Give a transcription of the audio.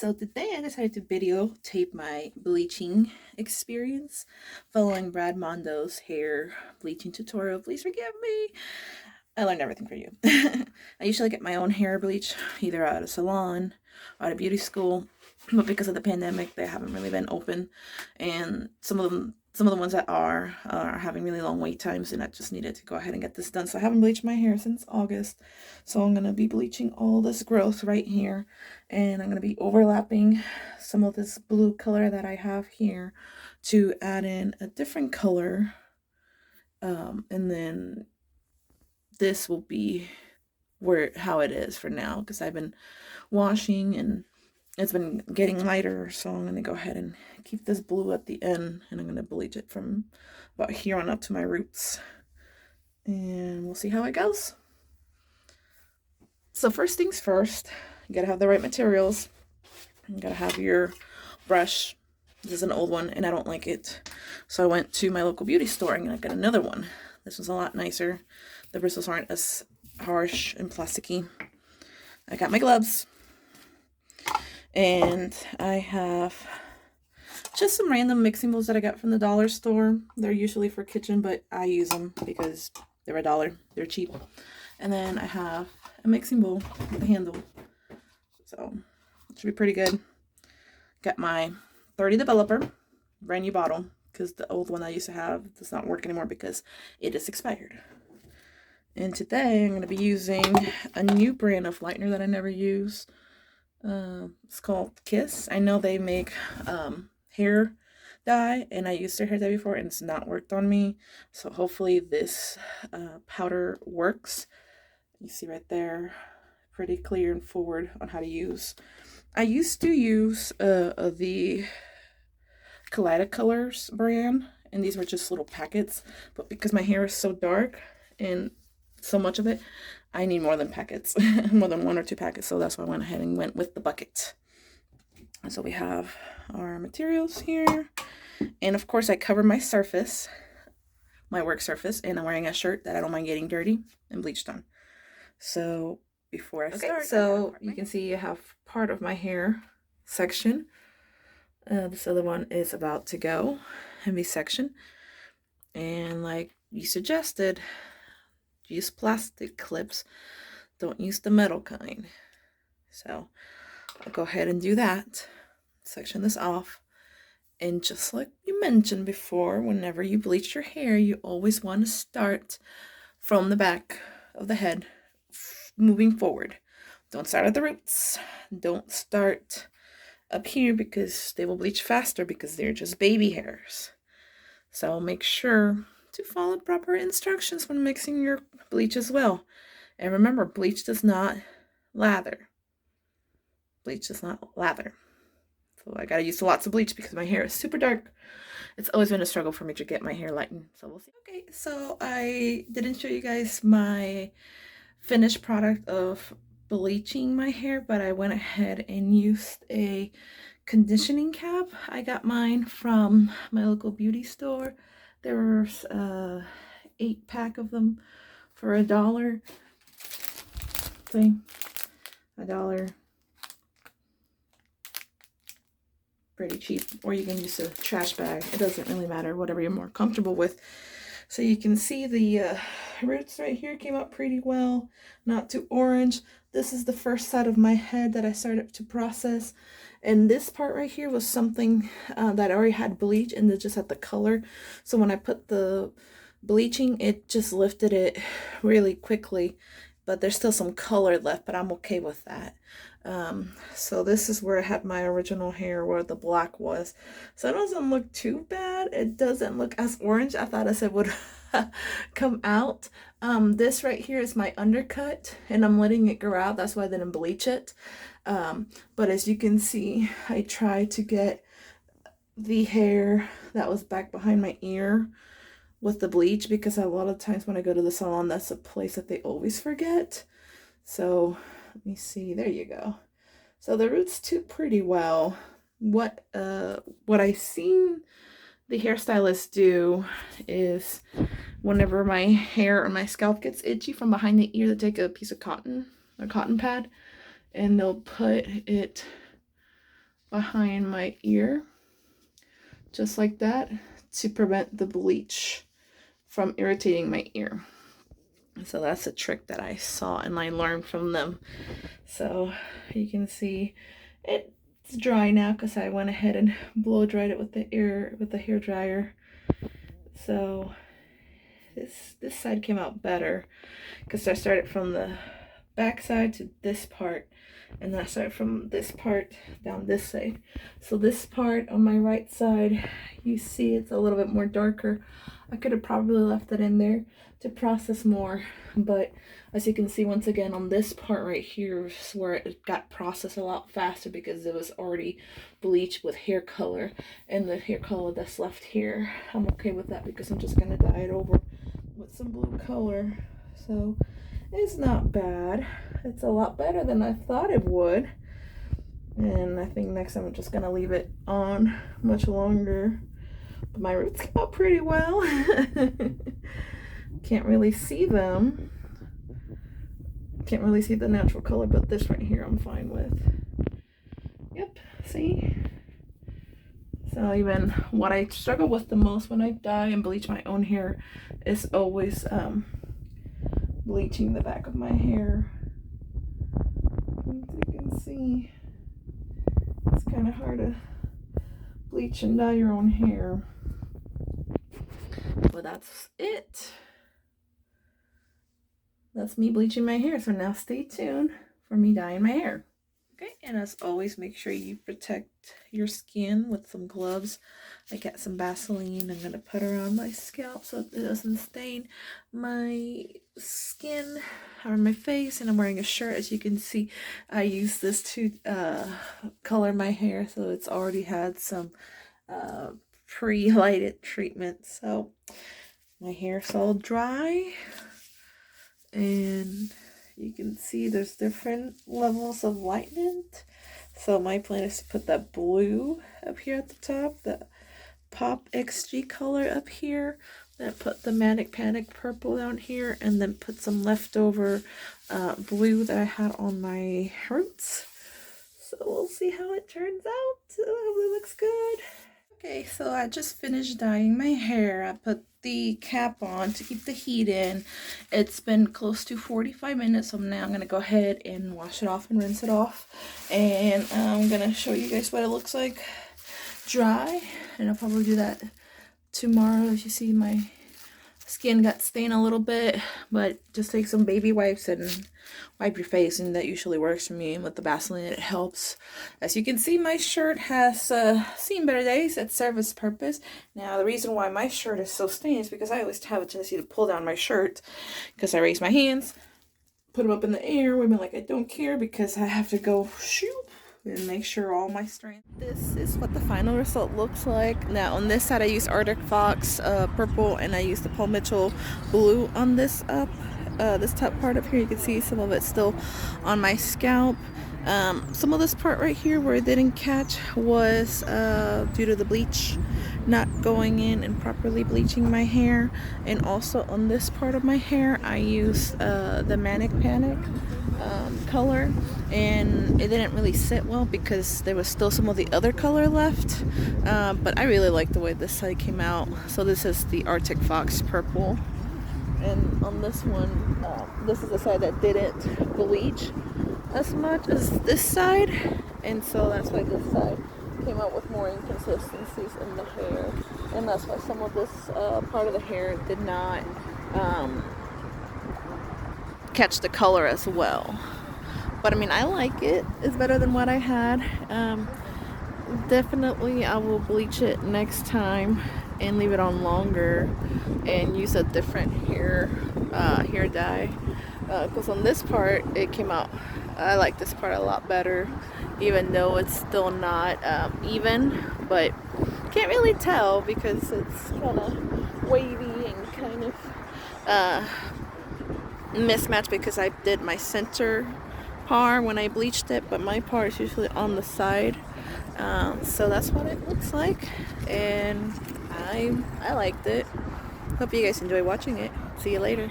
So today I decided to videotape my bleaching experience following Brad Mondos hair bleaching tutorial. Please forgive me. I learned everything for you. I usually get my own hair bleach either at a salon or at a beauty school, but because of the pandemic, they haven't really been open, and some of the ones that are having really long wait times, and I just needed to go ahead and get this done. So I haven't bleached my hair since August, so I'm gonna be bleaching all this growth right here, and I'm gonna be overlapping some of this blue color that I have here to add in a different color, and then this will be how it is for now, because I've been washing and it's been getting lighter. So I'm going to go ahead and keep this blue at the end, and I'm going to bleach it from about here on up to my roots, and we'll see how it goes. So first things first, you gotta have the right materials. You gotta have your brush. This is an old one and I don't like it, so I went to my local beauty store and I got another one. This one's a lot nicer. The bristles aren't as harsh and plasticky. I got my gloves, and I have just some random mixing bowls that I got from the dollar store. They're usually for kitchen, but I use them because they're $1. They're cheap. And then I have a mixing bowl with a handle, so it should be pretty good. Got my 30 developer, brand new bottle, because the old one I used to have does not work anymore because it is expired. And today I'm going to be using a new brand of lightener that I never use. It's called Kiss. I know they make hair dye, and I used their hair dye before and it's not worked on me. So hopefully this powder works. You see right there, pretty clear and forward on how to use. I used to use the Colors brand, and these were just little packets, but because my hair is so dark and so much of it, I need more than packets, more than 1 or 2 packets, so that's why I went ahead and went with the bucket. So we have our materials here, and of course I cover my surface, my work surface, and I'm wearing a shirt that I don't mind getting dirty and bleached on. So before I start, so you can see I have part of my hair section. This other one is about to go and be sectioned. And like you suggested, use plastic clips. Don't use the metal kind. So I'll go ahead and do that. Section this off. And just like you mentioned before, whenever you bleach your hair, you always want to start from the back of the head, moving forward. Don't start at the roots. Don't start up here because they will bleach faster because they're just baby hairs. So make sure to follow proper instructions when mixing your bleach as well. And remember, bleach does not lather. Bleach does not lather. So I gotta use lots of bleach because my hair is super dark. It's always been a struggle for me to get my hair lightened. So we'll see. Okay, so I didn't show you guys my finished product of bleaching my hair, but I went ahead and used a conditioning cap. I got mine from my local beauty store. There's a 8-pack of them for $1. See, $1. Pretty cheap. Or you can use a trash bag. It doesn't really matter, whatever you're more comfortable with. So you can see the roots right here came up pretty well, not too orange. This is the first side of my head that I started to process, and this part right here was something that I already had bleach, and it just had the color. So when I put the bleaching, it just lifted it really quickly, but there's still some color left, but I'm okay with that. So this is where I had my original hair, where the black was. So it doesn't look too bad. It doesn't look as orange I thought it would come out. This right here is my undercut, and I'm letting it grow out. That's why I didn't bleach it. But as you can see, I tried to get the hair that was back behind my ear with the bleach, because a lot of times when I go to the salon, that's a place that they always forget. So let me see, there you go. So the roots took pretty well. What I seen the hairstylist do is, whenever my hair or my scalp gets itchy from behind the ear, they take a piece of cotton, a cotton pad, and they'll put it behind my ear, just like that, to prevent the bleach from irritating my ear. So that's a trick that I saw and I learned from them. So you can see it's dry now because I went ahead and blow dried it with the hair dryer. So this side came out better because I started from the back side to this part, and then I started from this part down this side. So this part on my right side, you see it's a little bit more darker. I could have probably left it in there to process more, but as you can see, once again, on this part right here is where it got processed a lot faster because it was already bleached with hair color, and the hair color that's left here, I'm okay with that because I'm just gonna dye it over with some blue color. So it's not bad. It's a lot better than I thought it would. And I think next time I'm just gonna leave it on much longer. But my roots came out pretty well. Can't really see them. Can't really see the natural color, but this right here I'm fine with. Yep, see? So even what I struggle with the most when I dye and bleach my own hair is always bleaching the back of my hair. As you can see, it's kind of hard to bleach and dye your own hair. But that's it. That's me bleaching my hair. So now stay tuned for me dyeing my hair. Okay, and as always, make sure you protect your skin with some gloves. I got some Vaseline. I'm going to put around my scalp so it doesn't stain my skin or my face. And I'm wearing a shirt. As you can see, I use this to color my hair, so it's already had some pre-lighted treatment. So my hair's all dry, and you can see there's different levels of lightment. So my plan is to put that blue up here at the top, the Pop XG color up here, then put the Manic Panic purple down here, and then put some leftover blue that I had on my roots. So we'll see how it turns out. I hope it looks good. Okay, so I just finished dyeing my hair. I put the cap on to keep the heat in. It's been close to 45 minutes, so now I'm going to go ahead and wash it off and rinse it off. And I'm going to show you guys what it looks like dry. And I'll probably do that tomorrow. As you see, my skin got stained a little bit, but just take some baby wipes and wipe your face, and that usually works for me. And with the Vaseline, it helps. As you can see, my shirt has seen better days. It served its purpose. Now, the reason why my shirt is so stained is because I always have a tendency to pull down my shirt because I raise my hands, put them up in the air, women like I don't care, because I have to go shoot and make sure all my strength. This is what the final result looks like. Now on this side I used Arctic Fox purple, and I used the Paul Mitchell blue on this this top part up here. You can see some of it still on my scalp. Some of this part right here where it didn't catch was due to the bleach not going in and properly bleaching my hair. And also on this part of my hair I used the Manic Panic color, and it didn't really sit well because there was still some of the other color left, but I really like the way this side came out. So this is the Arctic Fox purple, and on this one this is the side that didn't bleach as much as this side, and so that's why this side came out with more inconsistencies in the hair, and that's why some of this part of the hair did not catch the color as well. But I mean, I like it. It's better than what I had. Definitely I will bleach it next time and leave it on longer and use a different hair dye, because on this part it came out, I like this part a lot better, even though it's still not even, but can't really tell because it's kind of wavy and kind of mismatched because I did my center part when I bleached it, but my part is usually on the side. So that's what it looks like, and I liked it. Hope you guys enjoy watching it. See you later.